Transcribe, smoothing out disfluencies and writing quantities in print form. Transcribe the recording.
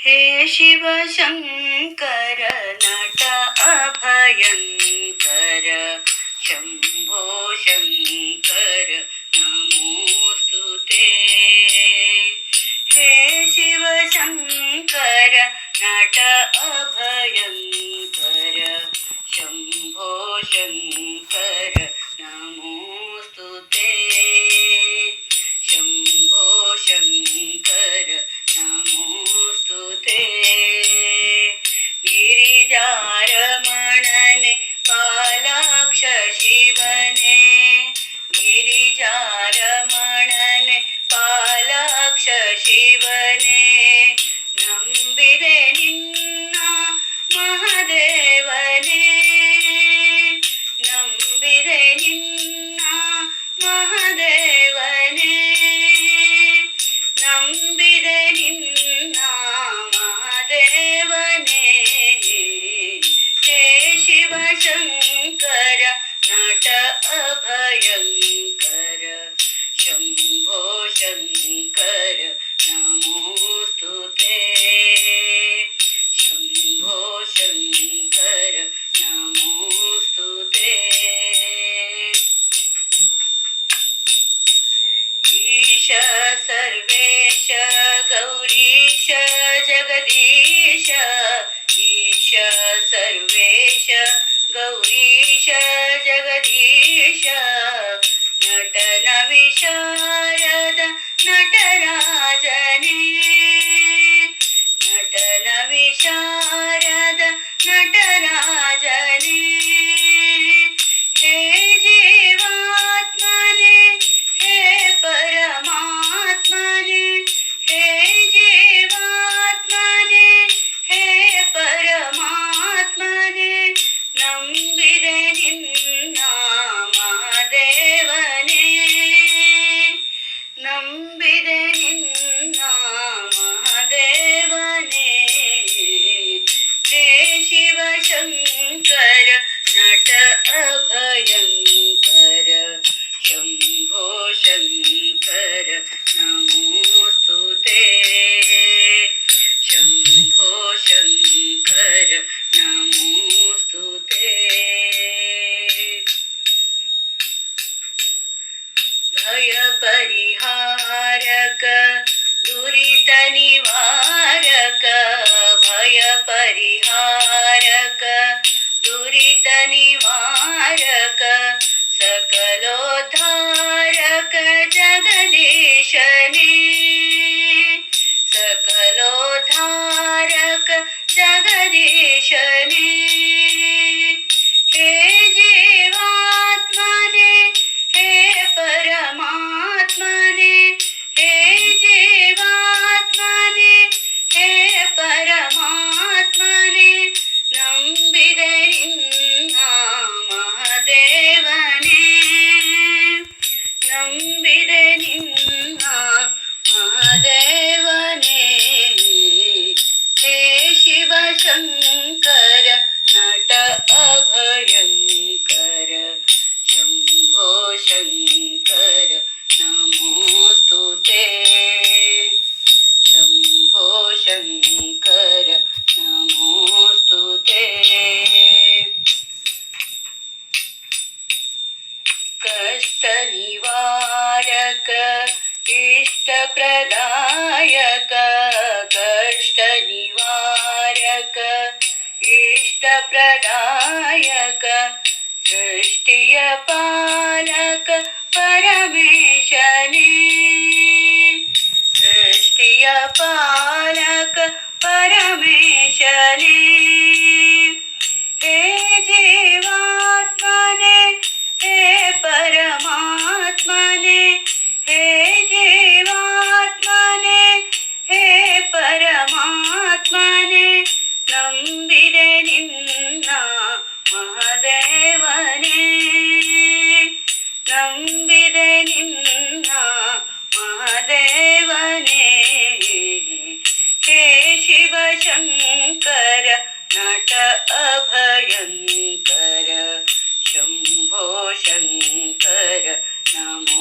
हे शिवशङ्कर नट अभयङ्कर शम्भो शङ्कर नमोऽस्तु ते। हे शिवशङ्कर नट अभयङ्कर शम्भो शङ्कर नमोऽस्तु ते। शम्भो शङ्कर नमोऽस्तु ते। गिरिजारमणने पालाक्ष शिवने गिरिजारमणने पालाक्ष शिवने ನಂಬಿದೆ ನಿನ್ನ ಮಹದೇವನೇ ನಂಬಿದೆ ನಿನ್ನ ಮಹದೇವನೇ ನಂಬಿದೆ ನಿನ್ನ ಮಹದೇವನೇ ಹೇ ಶಿವಶಂಕರ ನಟ ಅಭಯಂಕರ ಶಂಭೋ ಶಂಕರ ನಮೋऽस्तु ते। शम्भो शङ्कर नमोऽस्तु ते। ईश सर्वेश गौरीश जगदीश ईश सर्वेश गौरीश जगदीश नटन विशारद नटराजने नटन विशारद नटराजने हे जीवात्मने हे परमात्मने हे जीवात्मने हे परमात्मने ನಂಬಿದೆ ನಿನ್ನ ಮಹದೇವನೇ ನಂಬಿದೆ ನಿನ್ನ ಮಹದೇವನೇ ಹೇ ಶಿವಶಂಕರ ನಟ ಅಭಯಂಕರ ಶಂಭೋ ಶಂಕರ ನಮೋऽस्तु ते। ಶಂಭೋ ಶಂಕರ ನಮೋऽस्तु ते। ಭಯ ಪರಿಹಾರಕ ದುರಿತ ನಿವಾರಕ ಭಯ ಪರಿಹಾರಕ ದುರಿತ ನಿವಾರಕ ಸಕಲೋದ್ಧಾರಕ ಜಗದೀಶನೇ सकलोद्धारक जगदीशने हे जीवात्मने हे परमात्मने हे जीवात्मने हे परमात्मने ನಂಬಿದೆ ನಿನ್ನ ಮಹದೇವನೇ ನಂಬಿದೆ ನಿನ್ನ ಮಹದೇವನೇ ಹೇ ಶಿವಶಂಕರ ನಟ ಅಭಯಂಕರ ಶಂಭೋ ಶಂಕರ ನಮೋऽस्तु ते। ಶಂಭೋ ಶಂಕರ ನಮೋऽस्तु ते। ಕಷ್ಟ ನಿವಾರಕ इष्ट प्रदायक कष्ट निवारक इष्ट प्रदायक सृष्टिय पालक परमेशने सृष्टिय पालक परमेशने हे जीवात्मने हे परमात्मने हे जीवात्मने हे परमात्मने ನಂಬಿದೆ ನಿನ್ನ ಮಹದೇವನೇ ನಂಬಿದೆ ನಿನ್ನ ಮಹದೇವನೇ ಹೇ ಶಿವಶಂಕರ ನಟ ಅಭಯಂಕರ ಶಂಭೋ ಶಂಕರ ನಮೋ